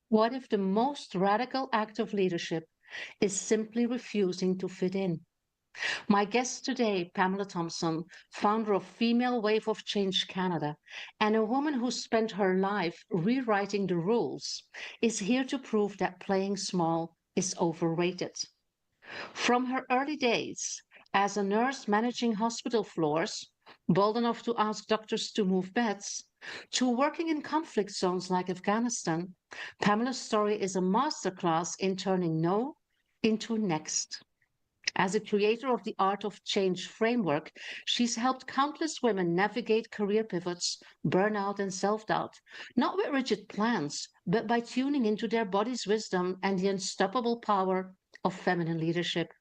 What if the most radical act of leadership is simply refusing to fit in? My guest today, Pamela Thompson, founder of Female Wave of Change Canada, and a woman who spent her life rewriting the rules, is here to prove that playing small is overrated. From her early days as a nurse managing hospital floors, bold enough to ask doctors to move beds, to working in conflict zones like Afghanistan, Pamela's story is a masterclass in turning no into next. As a creator of the Art of Change framework, she's helped countless women navigate career pivots, burnout, and self doubt, not with rigid plans, but by tuning into their body's wisdom and the unstoppable power of feminine leadership.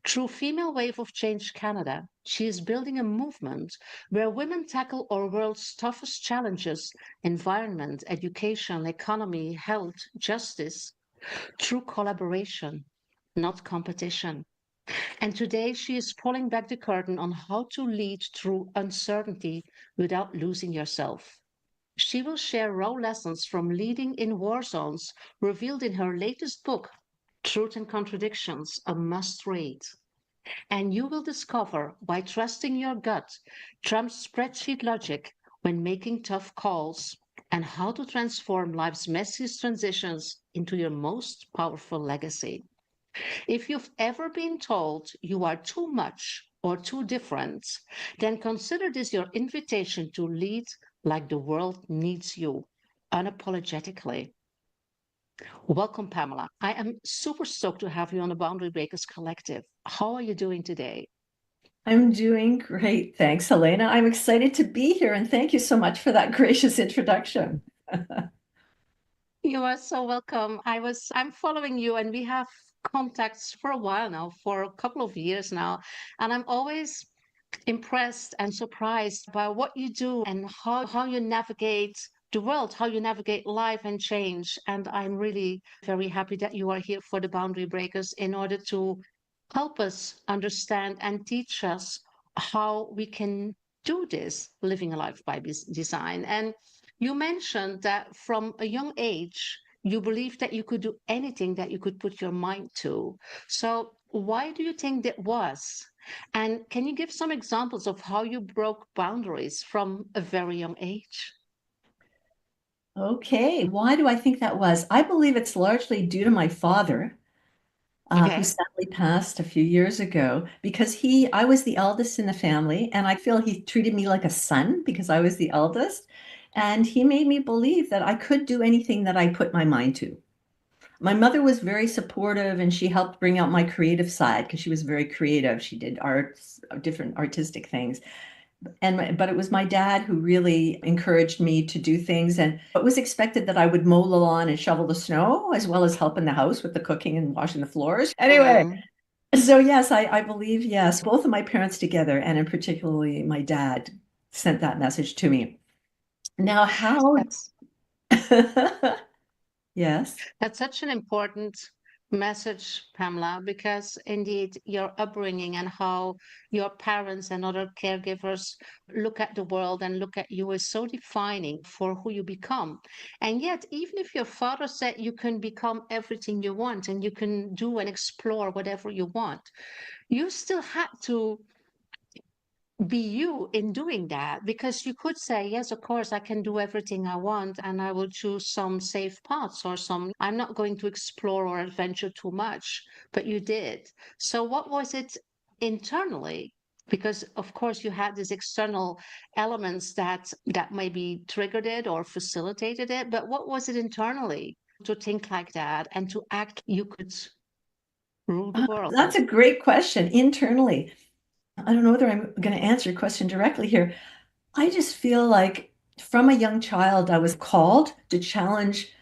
Through Female Wave of Change Canada, she is building a movement where women tackle our world's toughest challenges: environment, education, economy, health, justice through collaboration, not competition. And today she is pulling back the curtain on how to lead through uncertainty without losing yourself. She will share raw lessons from leading in war zones revealed in her latest book, Truth and Contradictions, a must read. And you will discover why trusting your gut trumps spreadsheet logic when making tough calls, and how to transform life's messiest transitions into your most powerful legacy. If you've ever been told you are too much or too different, then consider this your invitation to lead like the world needs you, unapologetically. Welcome, Pamela. I am super stoked to have you on the Boundary Breakers Collective. How are you doing today? I'm doing great. Thanks, Helena. I'm excited to be here and thank you so much for that gracious introduction. You are so welcome. I'm following you and we have contacts for a while now, for a couple of years now. And I'm always impressed and surprised by what you do and how you navigate the world, how you navigate life and change. And I'm really very happy that you are here for the Boundary Breakers in order to help us understand and teach us how we can do this, living a life by design. And you mentioned that from a young age, you believed that you could do anything that you could put your mind to. So, why do you think that was? And can you give some examples of how you broke boundaries from a very young age? Okay, why do I think that was? I believe it's largely due to my father, who Okay. sadly passed a few years ago, because I was the eldest in the family, and I feel he treated me like a son because I was the eldest. And he made me believe that I could do anything that I put my mind to. My mother was very supportive and she helped bring out my creative side because she was very creative. She did arts, different artistic things. But it was my dad who really encouraged me to do things, and it was expected that I would mow the lawn and shovel the snow as well as help in the house with the cooking and washing the floors. Anyway, Mm, so yes, I believe yes, both of my parents together, and in particularly my dad sent that message to me. Now, how? that's Yes. That's such an important message, Pamela, because indeed your upbringing and how your parents and other caregivers look at the world and look at you is so defining for who you become. And yet, even if your father said you can become everything you want and you can do and explore whatever you want, you still had to be you in doing that, because you could say, yes, of course I can do everything I want and I will choose some safe paths or some, I'm not going to explore or adventure too much, but you did. So what was it internally? Because of course you had these external elements that maybe triggered it or facilitated it, but what was it internally to think like that and to act you could rule the That's world? a great question. Internally, I don't know whether I'm going to answer your question directly here. I just feel like from a young child, I was called to challenge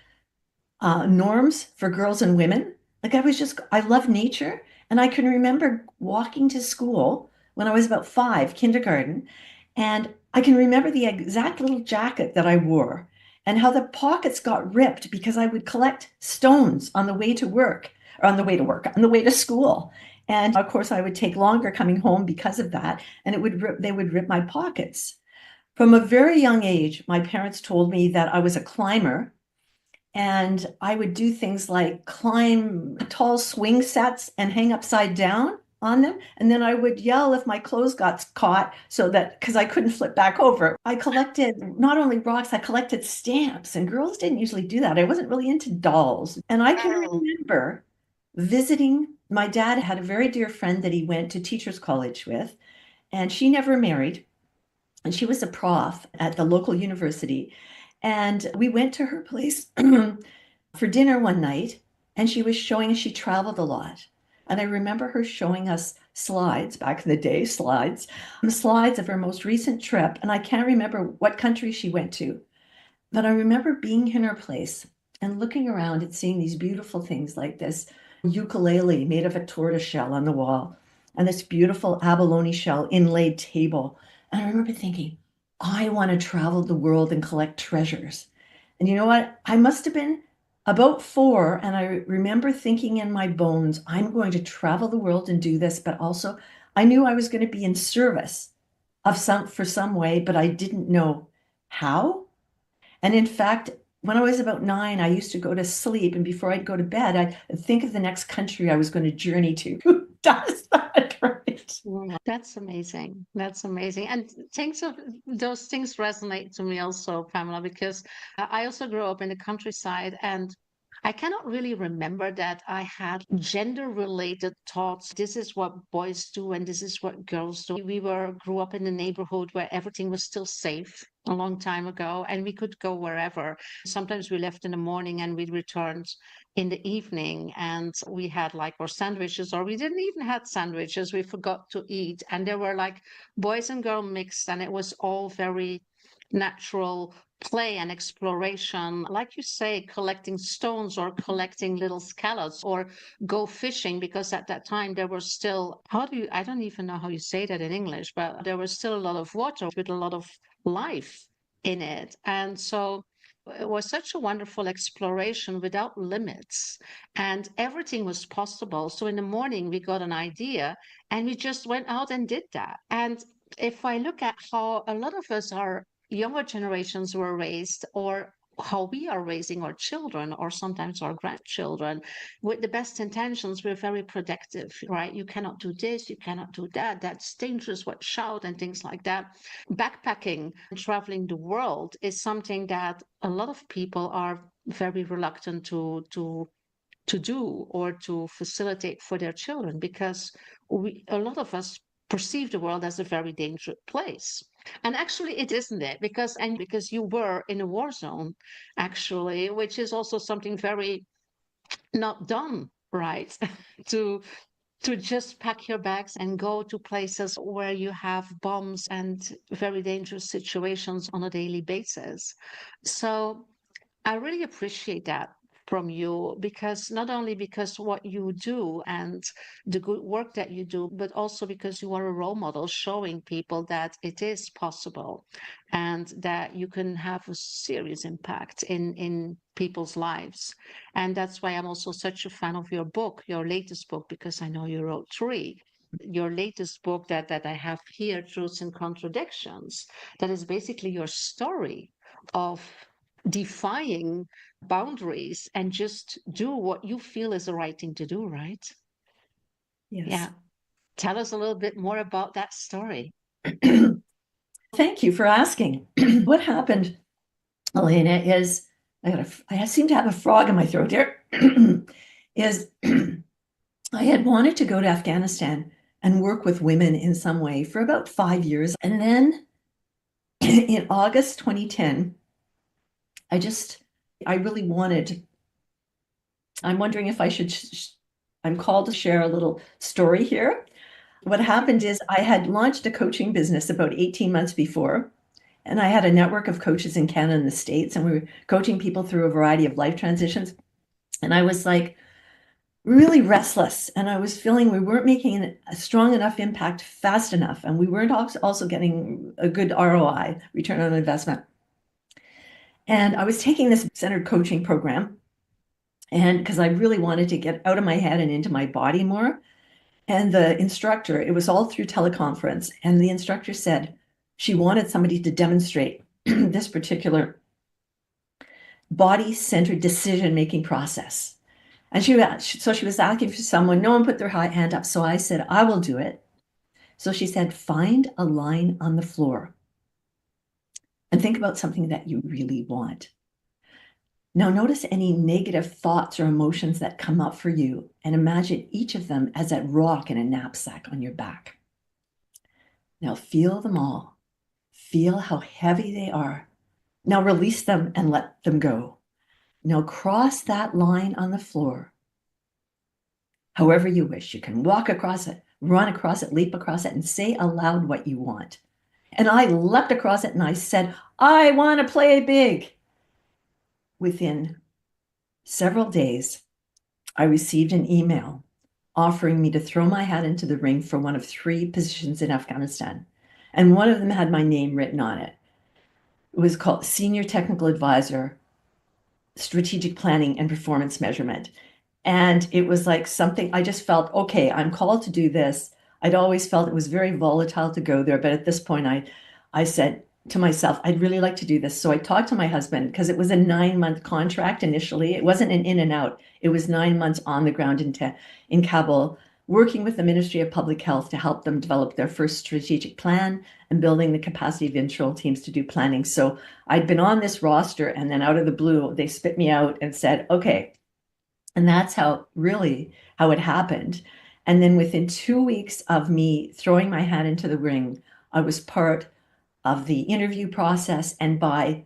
norms for girls and women. Like I love nature. And I can remember walking to school when I was about five, kindergarten. And I can remember the exact little jacket that I wore and how the pockets got ripped because I would collect stones on the way to work, or on the way to school. And of course, I would take longer coming home because of that. And they would rip my pockets. From a very young age, my parents told me that I was a climber And I would do things like climb tall swing sets and hang upside down on them. And then I would yell if my clothes got caught so that because I couldn't flip back over. I collected not only rocks, I collected stamps. And girls didn't usually do that. I wasn't really into dolls. And I can Oh. remember visiting. My dad had a very dear friend that he went to teachers college with, and she never married. And she was a prof at the local university. And we went to her place for dinner one night, and she was showing us, she traveled a lot. And I remember her showing us slides, back in the day, slides of her most recent trip. And I can't remember what country she went to, but I remember being in her place and looking around and seeing these beautiful things like this ukulele made of a tortoise shell on the wall and this beautiful abalone shell inlaid table. And I remember thinking, I want to travel the world and collect treasures. And you know what? I must have been about 4, and I remember thinking in my bones, I'm going to travel the world and do this, but also I knew I was going to be in service of some way, but I didn't know how. And in fact, when I was about 9, I used to go to sleep, and before I'd go to bed, I'd think of the next country I was going to journey to. Who does that, right? Wow, that's amazing. That's amazing. And things of those things resonate to me also, Pamela, because I also grew up in the countryside, and I cannot really remember that I had gender related thoughts. This is what boys do and this is what girls do. We grew up in a neighborhood where everything was still safe a long time ago and we could go wherever. Sometimes we left in the morning and we returned in the evening, and we had like our sandwiches, or we didn't even had sandwiches, we forgot to eat, and there were like boys and girl mixed, and it was all very natural play and exploration, like you say, collecting stones or collecting little scallops or go fishing, because at that time there was still, I don't even know how you say that in English, but there was still a lot of water with a lot of life in it. And so it was such a wonderful exploration without limits, and everything was possible. So in the morning, we got an idea and we just went out and did that. And if I look at how a lot of us, our younger generations, were raised, or how we are raising our children or sometimes our grandchildren with the best intentions, we're very protective, right? You cannot do this, you cannot do that, that's dangerous, watch out, and things like that. Backpacking and traveling the world is something that a lot of people are very reluctant to do or to facilitate for their children, because a lot of us perceive the world as a very dangerous place. And actually it isn't, it, because you were in a war zone, actually, which is also something very not done right to just pack your bags and go to places where you have bombs and very dangerous situations on a daily basis. So I really appreciate that from you, because not only because what you do and the good work that you do, but also because you are a role model showing people that it is possible and that you can have a serious impact in people's lives. And that's why I'm also such a fan of your book, your latest book, because I know you wrote 3. Your latest book that I have here, Truths and Contradictions, that is basically your story of defying boundaries and just do what you feel is the right thing to do, right? Yes. Yeah. Tell us a little bit more about that story. Thank you for asking. What happened, Helena, is I seem to have a frog in my throat here. Is I had wanted to go to Afghanistan and work with women in some way for about 5 years. And then in August 2010, I really wanted, I'm wondering if I should, I'm called to share a little story here. What happened is I had launched a coaching business about 18 months before, and I had a network of coaches in Canada and the States, and we were coaching people through a variety of life transitions. And I was like really restless, and I was feeling we weren't making a strong enough impact fast enough, and we weren't also getting a good ROI, return on investment. And I was taking this centered coaching program, and because I really wanted to get out of my head and into my body more. And the instructor, it was all through teleconference, and the instructor said she wanted somebody to demonstrate this particular body-centered decision-making process. And she was asking for someone. No one put their hand up. So I said, I will do it. So she said, find a line on the floor and think about something that you really want. Now notice any negative thoughts or emotions that come up for you and imagine each of them as a rock in a knapsack on your back. Now feel them all. Feel how heavy they are. Now release them and let them go. Now cross that line on the floor however you wish. You can walk across it, run across it, leap across it, and say aloud what you want. And I leapt across it and I said, I want to play big. Within several days, I received an email offering me to throw my hat into the ring for one of 3 positions in Afghanistan. And one of them had my name written on it. It was called Senior Technical Advisor, Strategic Planning and Performance Measurement. And it was like something I just felt, okay, I'm called to do this. I'd always felt it was very volatile to go there. But at this point, I said to myself, I'd really like to do this. So I talked to my husband because it was a 9-month contract initially. It wasn't an in and out. It was 9 months on the ground in Kabul, working with the Ministry of Public Health to help them develop their first strategic plan and building the capacity of internal teams to do planning. So I'd been on this roster, and then out of the blue, they spit me out and said, okay. And that's how it happened. And then within 2 weeks of me throwing my hat into the ring, I was part of the interview process. And by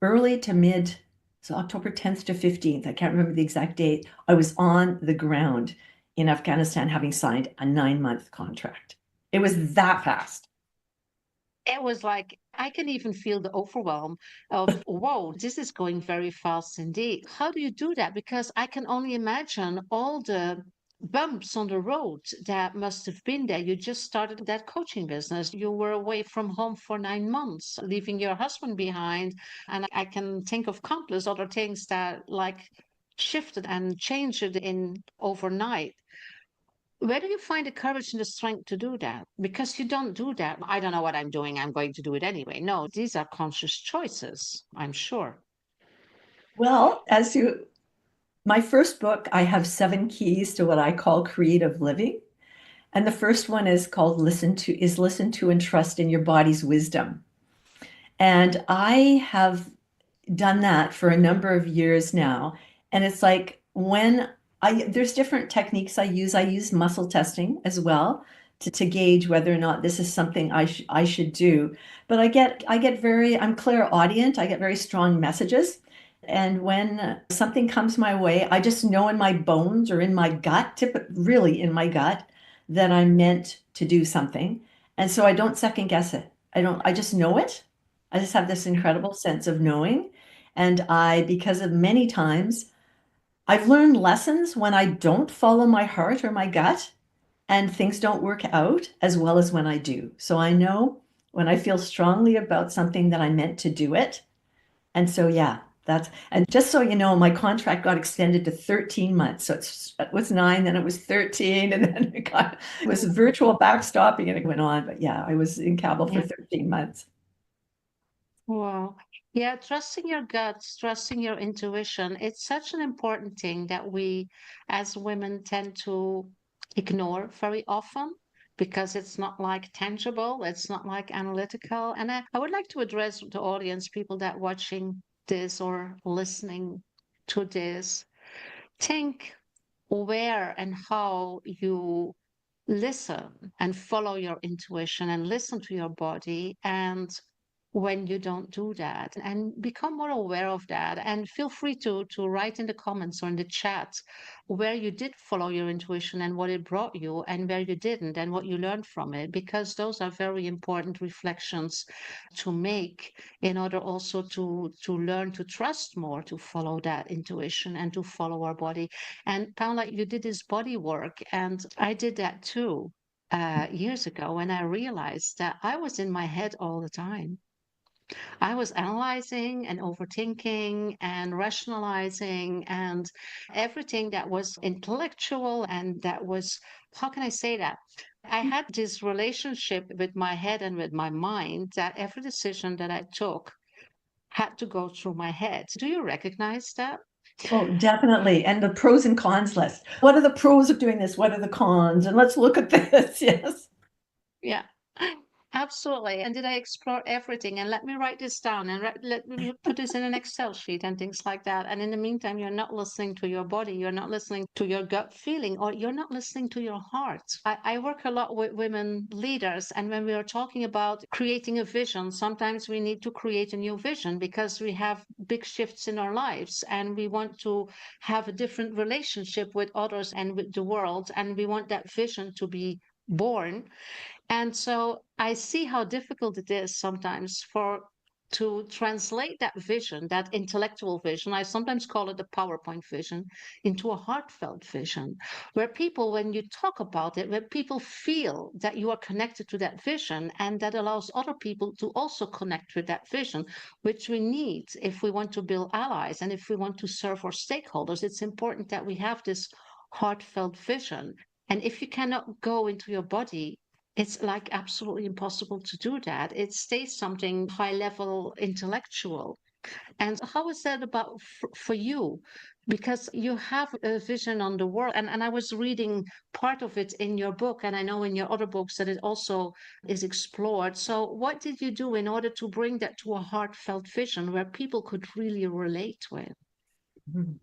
early to mid, so October 10th to 15th, I can't remember the exact date, I was on the ground in Afghanistan, having signed a 9-month contract. It was that fast. It was like, I can even feel the overwhelm of, whoa, this is going very fast indeed. How do you do that? Because I can only imagine all the bumps on the road that must have been there. You just started that coaching business. You were away from home for 9 months, leaving your husband behind. And I can think of countless other things that like shifted and changed it in overnight. Where do you find the courage and the strength to do that? Because you don't do that. I don't know what I'm doing. I'm going to do it anyway. No, these are conscious choices, I'm sure. Well, my first book, I have 7 keys to what I call creative living. And the first one is called Listen to and Trust in Your Body's Wisdom. And I have done that for a number of years now. And it's like there's different techniques I use. I use muscle testing as well to gauge whether or not this is something I should do. But I'm clairaudient. I get very strong messages. And when something comes my way, I just know in my bones or in my gut, really in my gut, that I'm meant to do something. And so I don't second guess it. I just know it. I just have this incredible sense of knowing. And because of many times, I've learned lessons when I don't follow my heart or my gut and things don't work out as well as when I do. So I know when I feel strongly about something that I'm meant to do it. And so, yeah, and just so you know, my contract got extended to 13 months. So it was 9, then it was 13, and then it was virtual backstopping and it went on. But yeah, I was in Kabul for Yeah. 13 months. Wow. Yeah, trusting your guts, trusting your intuition, it's such an important thing that we as women tend to ignore very often because it's not like tangible, it's not like analytical. And I would like to address the audience, people that watching this or listening to this, think where and how you listen and follow your intuition and listen to your body, and when you don't do that, and become more aware of that, and feel free to write in the comments or in the chat where you did follow your intuition and what it brought you, and where you didn't and what you learned from it, because those are very important reflections to make in order also to learn to trust more, to follow that intuition and to follow our body. And Paula, you did this body work, and I did that too years ago when I realized that I was in my head all the time. I was analyzing and overthinking and rationalizing and everything that was intellectual and that was, how can I say that? I had this relationship with my head and with my mind that every decision that I took had to go through my head. Do you recognize that? Oh, definitely. And the pros and cons list. What are the pros of doing this? What are the cons? And let's look at this. Yes. Yeah, absolutely. And did I explore everything? And let me write this down and let me put this in an Excel sheet and things like that. And in the meantime, you're not listening to your body, you're not listening to your gut feeling, or you're not listening to your heart. I work a lot with women leaders. And when we are talking about creating a vision, sometimes we need to create a new vision because we have big shifts in our lives and we want to have a different relationship with others and with the world. And we want that vision to be born. And so I see how difficult it is sometimes for to translate that vision, that intellectual vision, I sometimes call it the PowerPoint vision, into a heartfelt vision, where people, when you talk about it, where people feel that you are connected to that vision, and that allows other people to also connect with that vision, which we need if we want to build allies and if we want to serve our stakeholders. It's important that we have this heartfelt vision. And if you cannot go into your body, it's like absolutely impossible to do that. It stays something high level intellectual. And how is that about for you? Because you have a vision on the world. And I was reading part of it in your book, and I know in your other books that it also is explored. So, what did you do in order to bring that to a heartfelt vision where people could really relate with? Mhm.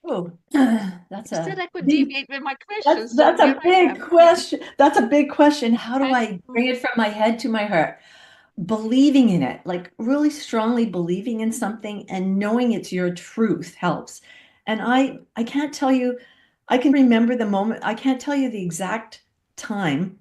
Oh, that's I said a I could big deviate with my that's questions, so that's here a I big am. question. That's a big question. How do I I know. bring it from my head to my heart? Believing in it, like really strongly believing in something and knowing it's your truth helps. And I can't tell you, I can remember the moment. I can't tell you the exact time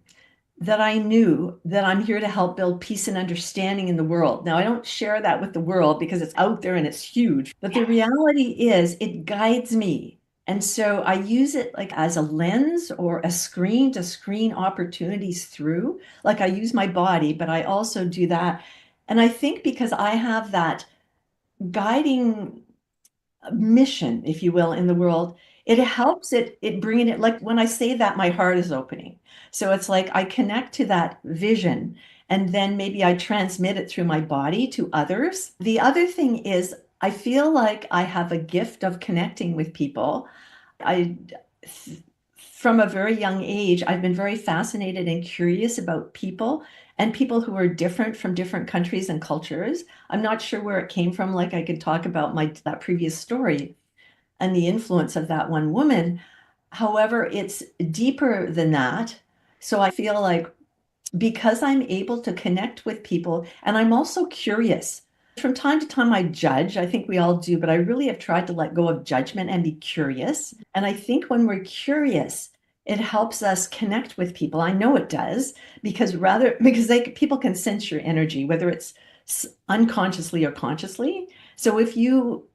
that I knew that I'm here to help build peace and understanding in the world. Now, I don't share that with the world because it's out there and it's huge, but the reality is it guides me. And so I use it like as a lens or a screen to screen opportunities through. Like I use my body, but I also do that. And I think because I have that guiding mission, if you will, in the world, it helps it bringing it like when I say that, my heart is opening. So it's like I connect to that vision and then maybe I transmit it through my body to others. The other thing is I feel like I have a gift of connecting with people. I from a very young age, I've been very fascinated and curious about people and people who are different from different countries and cultures. I'm not sure where it came from. Like I could talk about my that previous story and the influence of that one woman. However, it's deeper than that. So I feel like because I'm able to connect with people and I'm also curious. From time to time, I judge. I think we all do, but I really have tried to let go of judgment and be curious. And I think when we're curious, it helps us connect with people. I know it does because people can sense your energy, whether it's unconsciously or consciously. So if you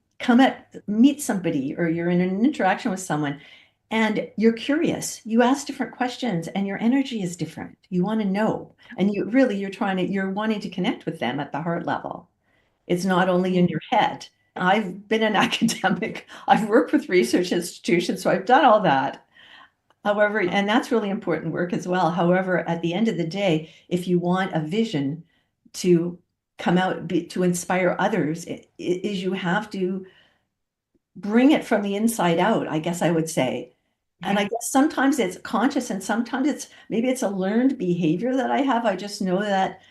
meet somebody or you're in an interaction with someone and you're curious, you ask different questions and your energy is different. You want to know. And you're wanting to connect with them at the heart level. It's not only in Yeah. your head. I've been an academic. I've worked with research institutions, so I've done all that. However, and that's really important work as well. However, at the end of the day, if you want a vision to to inspire others, is you have to bring it from the inside out, I guess I would say. And I Yeah. guess sometimes it's conscious and sometimes maybe it's a learned behavior that I have. I just know that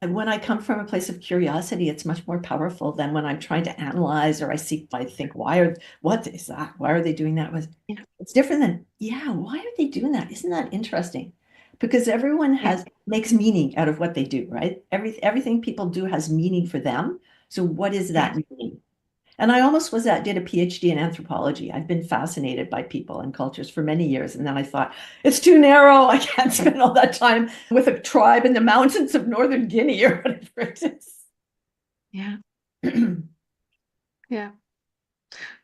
when I come from a place of curiosity, it's much more powerful than when I'm trying to analyze or I think, what is that? Why are they doing that? Yeah. It's different than, yeah, why are they doing that? Isn't that interesting? Because everyone Yeah. makes meaning out of what they do, right? Everything people do has meaning for them. So what is Yeah. that meaning? And I almost did a PhD in anthropology. I've been fascinated by people and cultures for many years. And then I thought, it's too narrow. I can't spend all that time with a tribe in the mountains of Northern Guinea or whatever it Yeah. is. Yeah.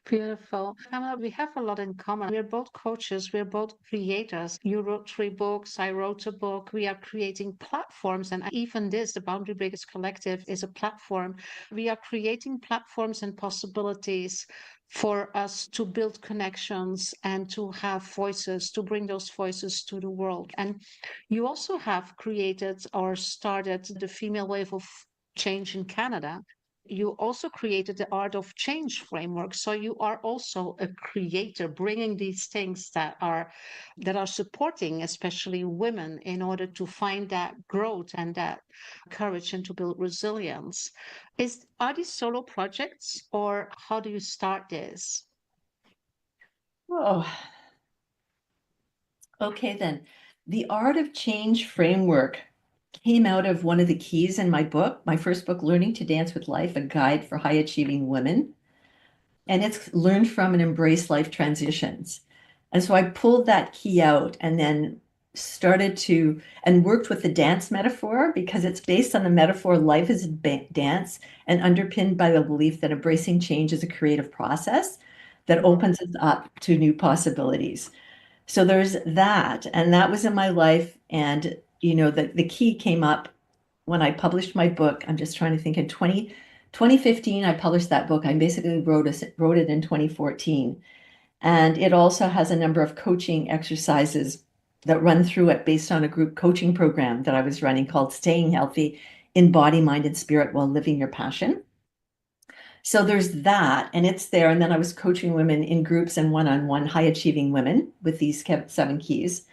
Beautiful. Pamela, we have a lot in common. We're both coaches, we're both creators. You wrote 3 books, I wrote a book. We are creating platforms, and even this, the Boundary Breakers Collective, is a platform. We are creating platforms and possibilities for us to build connections and to have voices, to bring those voices to the world. And you also have created or started the female wave of change in Canada, you also created the Art of Change framework. So you are also a creator, bringing these things that are supporting, especially women, in order to find that growth and that courage and to build resilience. Are these solo projects, or how do you start this? Oh, okay then. The Art of Change framework came out of one of the keys in my book, my first book, Learning to Dance with Life, a guide for high achieving women. And it's learned from and embrace life transitions. And so I pulled that key out and then started to and worked with the dance metaphor because it's based on the metaphor life is a dance and underpinned by the belief that embracing change is a creative process that Mhm. opens us up to new possibilities. So there's that, and that was in my life. And the key came up when I published my book. I'm just trying to think in 2015, I published that book. I basically wrote it in 2014. And it also has a number of coaching exercises that run through it based on a group coaching program that I was running called Staying Healthy in Body, Mind, and Spirit While Living Your Passion. So there's that, and it's there. And then I was coaching women in groups and one-on-one high achieving women with these 7 keys.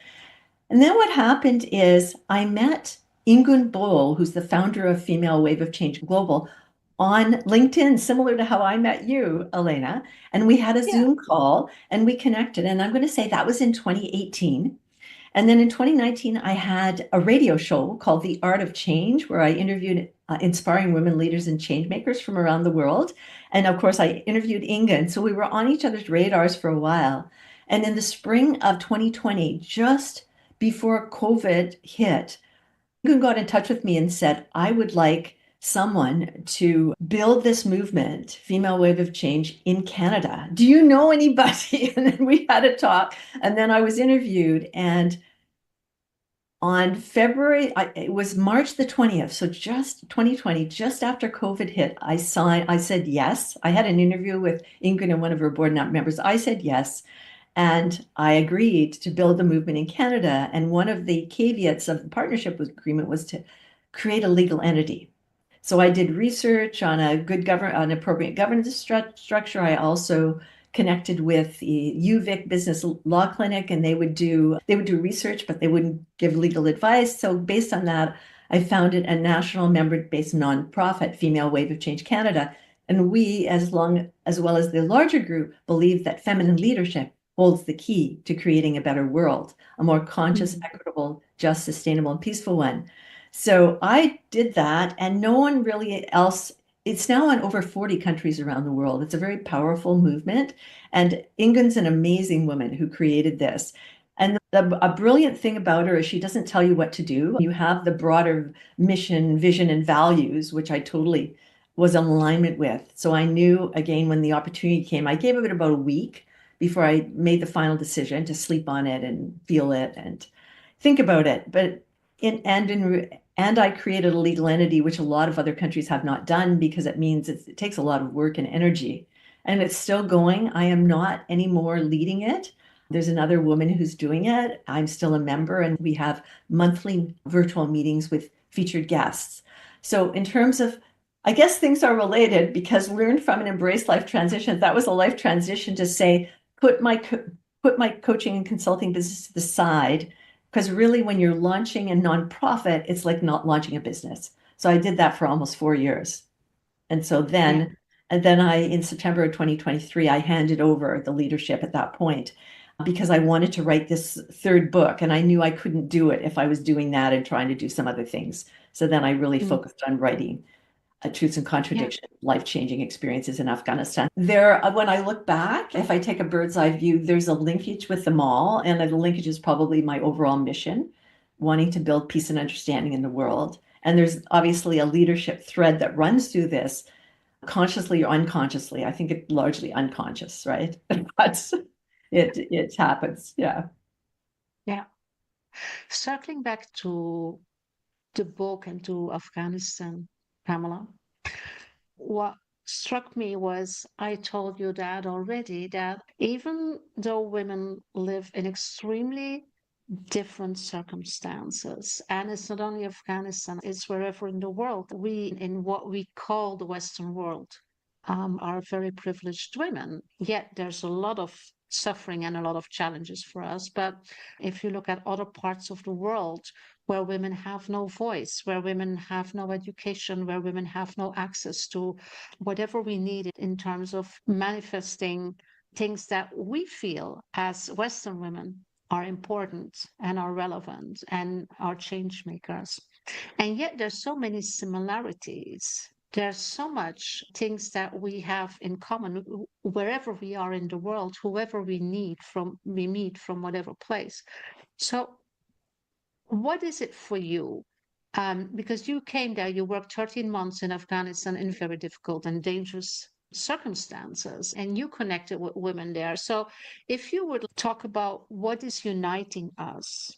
And then what happened is I met Ingun Bol, who's the founder of Female Wave of Change Global, on LinkedIn, similar to how I met you, Elena. And we had a Yeah. Zoom call and we connected. And I'm going to say that was in 2018. And then in 2019, I had a radio show called The Art of Change, where I interviewed inspiring women leaders and change makers from around the world. And of course, I interviewed Inga. And so we were on each other's radars for a while. And in the spring of 2020, just before COVID hit, Inga got in touch with me and said, I would like someone to build this movement, Female Wave of Change, in Canada. Do you know anybody? And then we had a talk. And then I was interviewed. And on it was March the 20th, so just 2020, just after COVID hit, I said yes. I had an interview with Ingrid and one of her board members. I said yes, and I agreed to build the movement in Canada. And one of the caveats of the partnership agreement was to create a legal entity. So I did research on on appropriate governance structure. I also connected with the UVic Business Law Clinic, and they would do research, but they wouldn't give legal advice. So based on that, I founded a national member-based nonprofit, Female Wave of Change Canada. And we, as well as the larger group, believe that feminine leadership holds the key to creating a better world, a more conscious, Mhm. equitable, just, sustainable, and peaceful one. So I did that, and no one really else. It's now in over 40 countries around the world. It's a very powerful movement. And Ingun's an amazing woman who created this. And a brilliant thing about her is she doesn't tell you what to do. You have the broader mission, vision, and values, which I totally was in alignment with. So I knew, again, when the opportunity came, I gave it about a week before I made the final decision to sleep on it and feel it and think about it. But and I created a legal entity, which a lot of other countries have not done because it means it takes a lot of work and energy. And it's still going. I am not anymore leading it. There's another woman who's doing it. I'm still a member, and we have monthly virtual meetings with featured guests. So, in terms of, I guess things are related because learn from and embrace life transitions. That was a life transition to say, put my coaching and consulting business to the side because really, when you're launching a nonprofit, it's like not launching a business. So I did that for almost 4 years. And so Yeah. in September of 2023, I handed over the leadership at that point because I wanted to write this third book. And I knew I couldn't do it if I was doing that and trying to do some other things. So then I really Mm. focused on writing a Truths and Yeah. Contradictions, life-changing experiences in Afghanistan. When I look back, if I take a bird's eye view, there's a linkage with them all, and the linkage is probably my overall mission, wanting to build peace and understanding in the world. And there's obviously a leadership thread that runs through this, consciously or unconsciously. I think it's largely unconscious, right? But it happens. Yeah. Yeah. Circling back to the book and to Afghanistan, Pamela, what struck me was I told you that already, that even though women live in extremely different circumstances. And it's not only Afghanistan, it's wherever in the world. We, in what we call the Western world, are very privileged women. Yet there's a lot of suffering and a lot of challenges for us. But if you look at other parts of the world where women have no voice, where women have no education, where women have no access to whatever we need in terms of manifesting things that we feel as Western women are important and are relevant and are change makers. And yet there's so many similarities. There's so much things that we have in common wherever we are in the world, whoever we meet from whatever place. So what is it for you? Because you came there, you worked 13 months in Afghanistan in very difficult and dangerous circumstances, and you connected with women there. So, if you would talk about what is uniting us,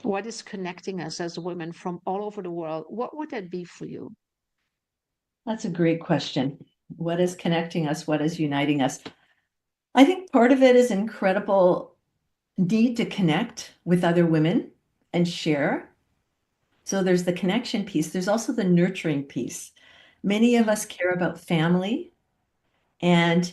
what is connecting us as women from all over the world, what would that be for you? That's a great question. What is connecting us? What is uniting us? I think part of it is incredible need to connect with other women and share. So there's the connection piece. There's also the nurturing piece. Many of us care about family. And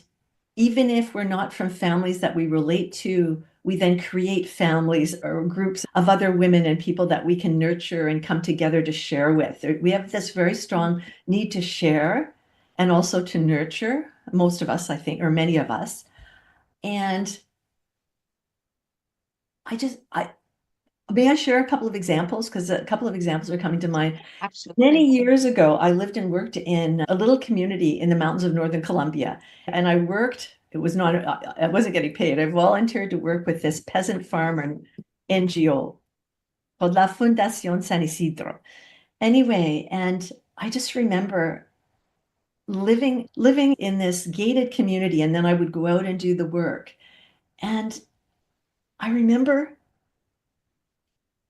even if we're not from families that we relate to, we then create families or groups of other women and people that we can nurture and come together to share with. We have this very strong need to share and also to nurture, most of us, I think, or many of us. And I may I share a couple of examples? Because a couple of examples are coming to mind. Many Absolutely. years ago, I lived and worked in a little community in the mountains of Northern Colombia. And I worked, it was not, I wasn't getting paid. I volunteered to work with this peasant farmer NGO called La Fundación San Isidro. Anyway, and I just remember living in this gated community, and then I would go out and do the work. And I remember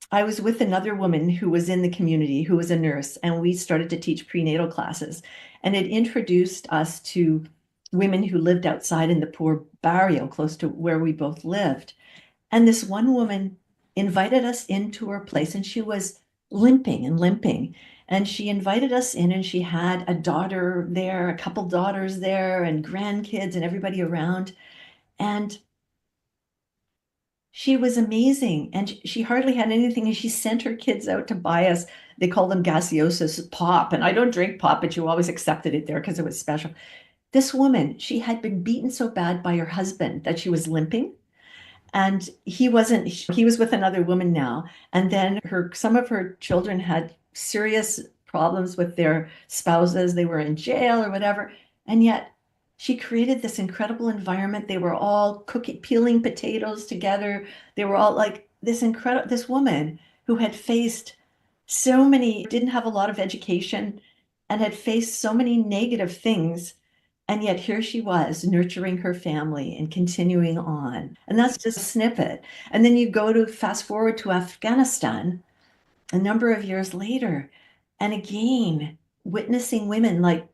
I was with another woman who was in the community, who was a nurse, and we started to teach prenatal classes. And it introduced us to women who lived outside in the poor barrio close to where we both lived. And this one woman invited us into her place, and she was limping and limping. And she invited us in, and she had a daughter there, a couple daughters there, and grandkids, and everybody around. And she was amazing, and she hardly had anything, and she sent her kids out to buy us. They call them gaseosas pop, and I don't drink pop, but you always accepted it there because it was special. This woman, she had been beaten so bad by her husband that she was limping, and he wasn't. He was with another woman now, and then some of her children had serious problems with their spouses. They were in jail or whatever, and yet she created this incredible environment. They were all cooking, peeling potatoes together. They were all like this woman who had faced so many, didn't have a lot of education and had faced so many negative things. And yet here she was nurturing her family and continuing on. And that's just a snippet. And then you go to fast forward to Afghanistan a number of years later. And again, witnessing women like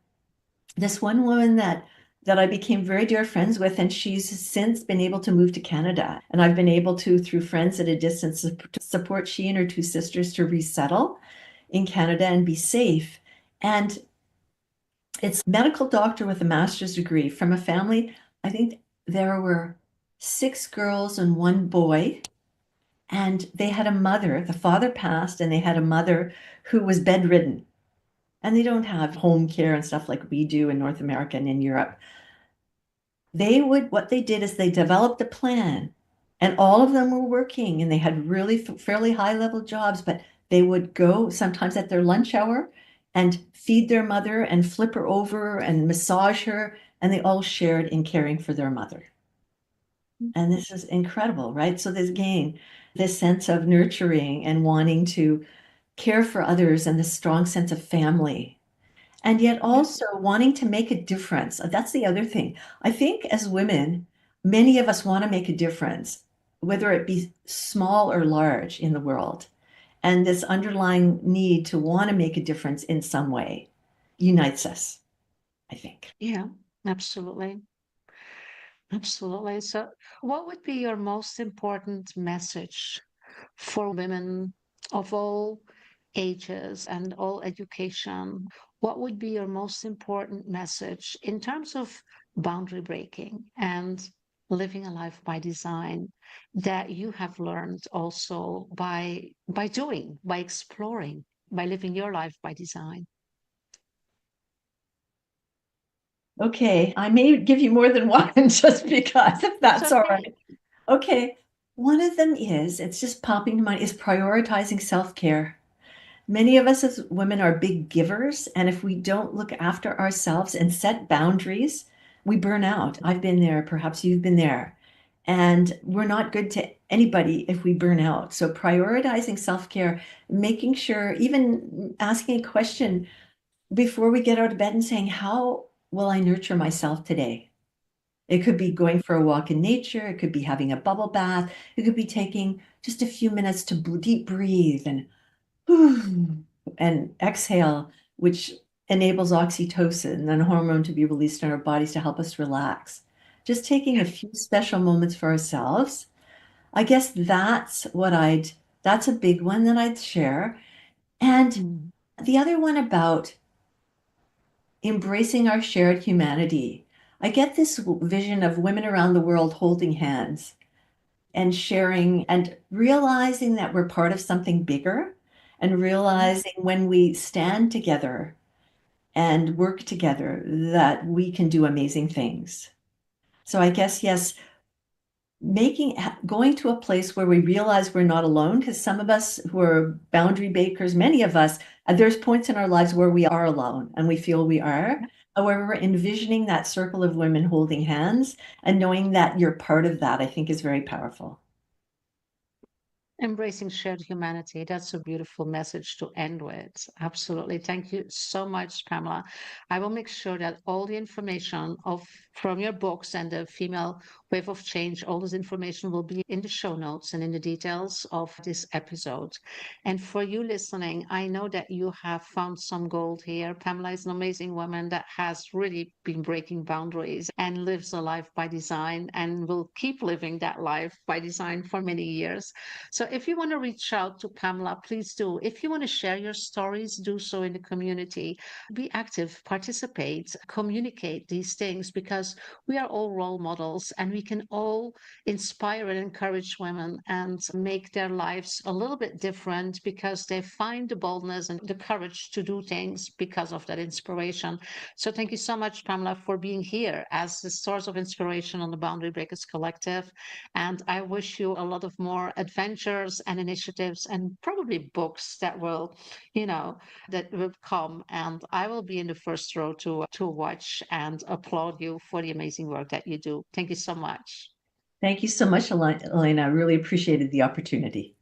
this one woman that I became very dear friends with, and she's since been able to move to Canada. And I've been able to, through friends at a distance, support she and her two sisters to resettle in Canada and be safe. And it's medical doctor with a master's degree from a family. I think there were 6 girls and 1 boy. And they had a mother, the father passed, and they had a mother who was bedridden. And they don't have home care and stuff like we do in North America and in Europe. What they did is they developed a plan, and all of them were working and they had really fairly high level jobs, but they would go sometimes at their lunch hour and feed their mother and flip her over and massage her. And they all shared in caring for their mother. And this is incredible, right? So there's again this sense of nurturing and wanting to care for others and this strong sense of family. And yet also wanting to make a difference. That's the other thing. I think as women, many of us want to make a difference, whether it be small or large in the world. And this underlying need to want to make a difference in some way unites us, I think. Yeah, absolutely. Absolutely. So, what would be your most important message for women of all ages and all education, what would be your most important message in terms of boundary breaking and living a life by design that you have learned also by doing, by exploring, by living your life by design? Okay, I may give you more than one just because, if It's that's all okay. right. Okay, one of them is, it's just popping to mind, is prioritizing self-care. Many of us as women are big givers, and if we don't look after ourselves and set boundaries, we burn out. I've been there, perhaps you've been there. And we're not good to anybody if we burn out. So prioritizing self-care, making sure, even asking a question before we get out of bed and saying, how will I nurture myself today? It could be going for a walk in nature. It could be having a bubble bath. It could be taking just a few minutes to deep breathe and and exhale, which enables oxytocin, an hormone to be released in our bodies to help us relax. Just taking a few special moments for ourselves. I guess that's a big one that I'd share. And Mm. the other one about embracing our shared humanity. I get this vision of women around the world holding hands and sharing and realizing that we're part of something bigger and realizing when we stand together and work together that we can do amazing things. So I guess, yes, going to a place where we realize we're not alone, because some of us who are boundary breakers, many of us, there's points in our lives where we are alone and we feel we are. However, envisioning that circle of women holding hands and knowing that you're part of that, I think is very powerful. Embracing shared humanity. That's a beautiful message to end with. Absolutely. Thank you so much, Pamela. I will make sure that all the information from your books and the female wave of change, all this information will be in the show notes and in the details of this episode. And for you listening, I know that you have found some gold here. Pamela is an amazing woman that has really been breaking boundaries and lives a life by design and will keep living that life by design for many years. So if you want to reach out to Pamela, please do. If you want to share your stories, do so in the community. Be active, participate, communicate these things because we are all role models and we can all inspire and encourage women and make their lives a little bit different because they find the boldness and the courage to do things because of that inspiration. So thank you so much, Pamela, for being here as the source of inspiration on the Boundary Breakers Collective. And I wish you a lot of more adventures and initiatives and probably books that will, that will come. And I will be in the first row to watch and applaud you for the amazing work that you do. Thank you so much. Thank you so much, Elena. I really appreciated the opportunity.